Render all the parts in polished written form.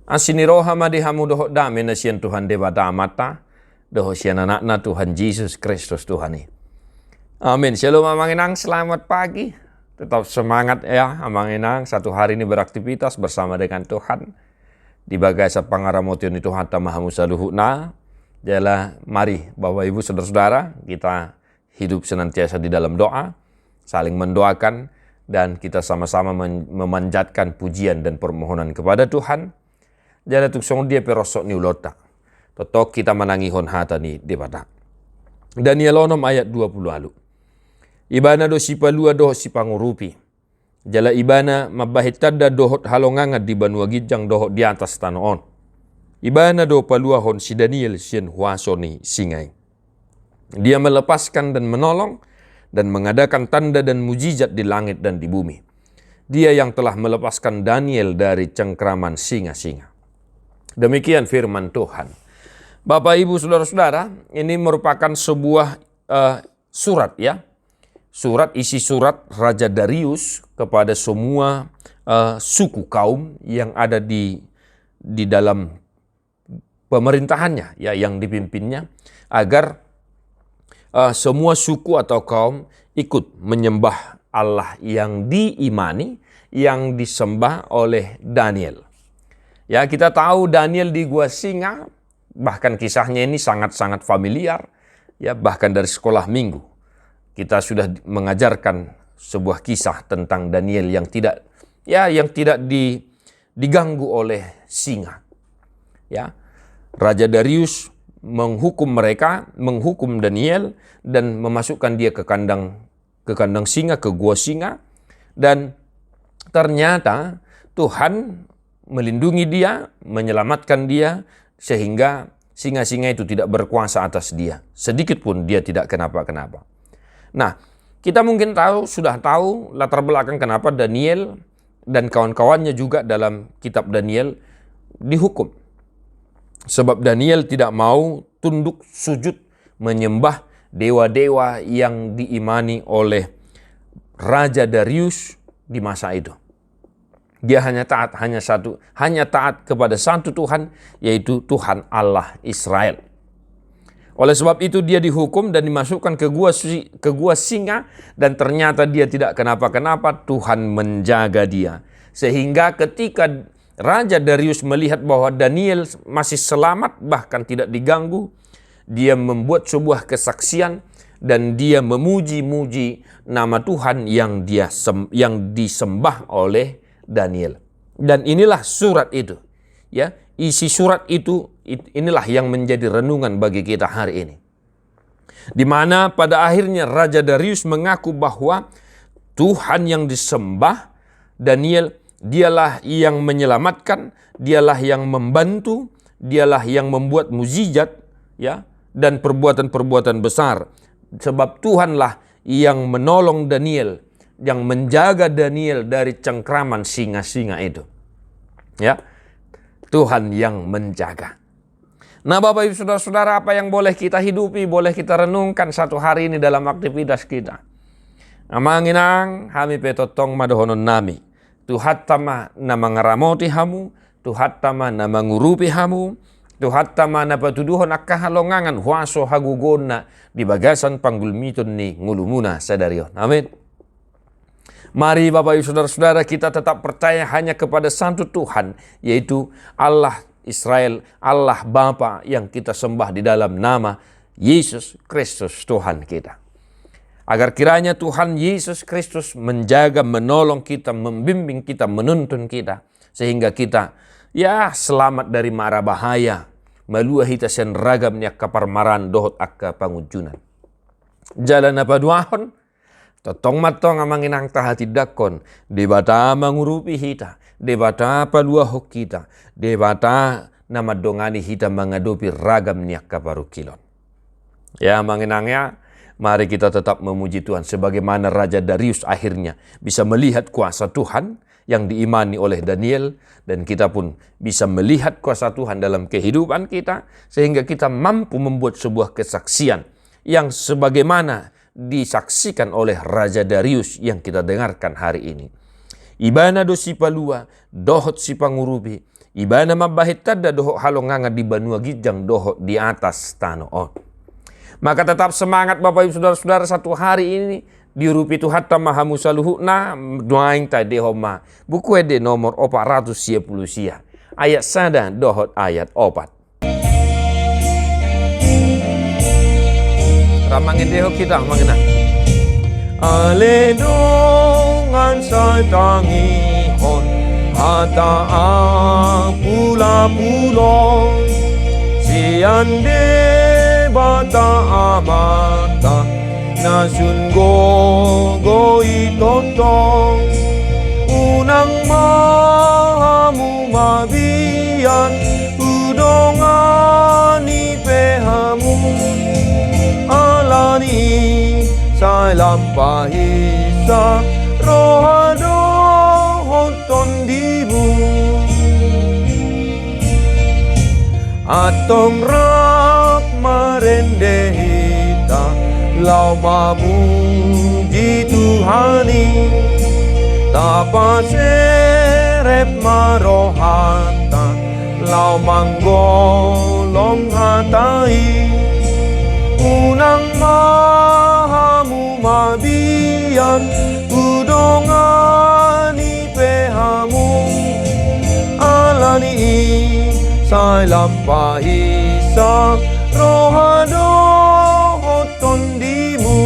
Asini roha madi hamu doho dame na sian Tuhan debata mata. Doho sian anak-na Tuhan Yesus Kristus Tuhan ini. Amin. Shalom amanginang, selamat pagi. Tetap semangat ya amanginang. Satu hari ini beraktivitas bersama dengan Tuhan. Di bagasa pangaramotio ni Tuhan tamahamu saluhuna. Jala mari Bapak Ibu Saudara-saudara, kita hidup senantiasa di dalam doa, saling mendoakan, dan kita sama-sama memanjatkan pujian dan permohonan kepada Tuhan. Jala tuksong dia perosok ni ulota. Totok kita menangihon hata ni debata. Daniel 6 ayat 20 lalu. Ibana do sipalua doh sipangurupi. Jala ibana mabahitada dohot halongangat di banua gijang dohot di atas tanah on. Ibana do paluahon si Daniel sien huasoni singai. Dia melepaskan dan menolong dan mengadakan tanda dan mujizat di langit dan di bumi. Dia yang telah melepaskan Daniel dari cengkraman singa-singa. Demikian firman Tuhan. Bapak, Ibu, Saudara-saudara, ini merupakan sebuah surat ya. Isi surat Raja Darius kepada semua suku kaum yang ada di dalam pemerintahannya ya, yang dipimpinnya, agar semua suku atau kaum ikut menyembah Allah yang diimani, yang disembah oleh Daniel. Ya, kita tahu Daniel di gua singa, bahkan kisahnya ini sangat-sangat familiar ya, bahkan dari sekolah minggu kita sudah mengajarkan sebuah kisah tentang Daniel yang tidak diganggu oleh singa. Ya. Raja Darius menghukum Daniel dan memasukkan dia ke kandang singa, ke gua singa, dan ternyata Tuhan melindungi dia, menyelamatkan dia, sehingga singa-singa itu tidak berkuasa atas dia. Sedikit pun dia tidak kenapa-kenapa. Nah, kita mungkin sudah tahu latar belakang kenapa Daniel dan kawan-kawannya juga dalam kitab Daniel dihukum. Sebab Daniel tidak mau tunduk sujud menyembah dewa-dewa yang diimani oleh Raja Darius di masa itu. Dia hanya taat kepada satu Tuhan, yaitu Tuhan Allah Israel. Oleh sebab itu dia dihukum dan dimasukkan ke gua singa, dan ternyata dia tidak kenapa-kenapa. Tuhan menjaga dia. Sehingga ketika Raja Darius melihat bahwa Daniel masih selamat, bahkan tidak diganggu, dia membuat sebuah kesaksian dan dia memuji-muji nama Tuhan yang disembah oleh Daniel. Dan inilah surat itu. Ya, isi surat itu inilah yang menjadi renungan bagi kita hari ini. Di mana pada akhirnya Raja Darius mengaku bahwa Tuhan yang disembah, Daniel, dialah yang menyelamatkan, dialah yang membantu, dialah yang membuat mukjizat ya, dan perbuatan-perbuatan besar. Sebab Tuhanlah yang menolong Daniel, yang menjaga Daniel dari cengkraman singa-singa itu. Ya, Tuhan yang menjaga. Nah, Bapak Ibu Saudara-saudara, apa yang boleh kita hidupi, boleh kita renungkan satu hari ini dalam aktivitas kita. Amanginang hami petotong madohonon nami. Tuhattama na mangaramoti hamu, tuhattama na mangurupi hamu, tuhattama na patuduhon akahalongangan huaso hagugona di bagasan panggulmiton ni ngulumuna sadarion. Amin. Mari Bapak Ibu Saudara-saudara, kita tetap percaya hanya kepada satu Tuhan, yaitu Allah Israel, Allah Bapa yang kita sembah di dalam nama Yesus Kristus Tuhan kita. Agar kiranya Tuhan Yesus Kristus menjaga, menolong kita, membimbing kita, menuntun kita, sehingga kita selamat dari mara bahaya, malua hita sen ragam niak kaparmaran dohot akka pangujunan. Jalan apa duahon? Totong matong amanginang tahati dakon, debata mangurupi hita, debata palua hok kita, debata nama dongani hita mengadopi ragam niak kaparukilon. Ya amanginangnya, mari kita tetap memuji Tuhan sebagaimana Raja Darius akhirnya bisa melihat kuasa Tuhan yang diimani oleh Daniel, dan kita pun bisa melihat kuasa Tuhan dalam kehidupan kita sehingga kita mampu membuat sebuah kesaksian yang sebagaimana disaksikan oleh Raja Darius yang kita dengarkan hari ini. Ibana do sipalua, dohot sipangurupi, Ibana mabahit tada doho halong nganga di banua gijang doho di atas tanah on. Maka tetap semangat Bapak Ibu Saudara-saudara, satu hari ini dirupi tu hatta maha musaluhuna doaing ta dehoma. Buku ede nomor 410 sia. Ayat sada dohot ayat 4. Ramangin deho kita mangena. Ale dongan sa tangihon hata pula-pulo siande bata amata nasun go itotong unang mahamu mabiyan udongani pehamu alani sa lampahisa rohado hoton dibu atong rak marendehita lau mamuji Tuhani tapa serep marohata lau manggolong hatai unang mahamu mabiyan udongani pehamu alani sa lampahisa rohado hoton dimu.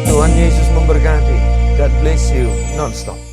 Tuhan Yesus memberkati. God bless you non-stop.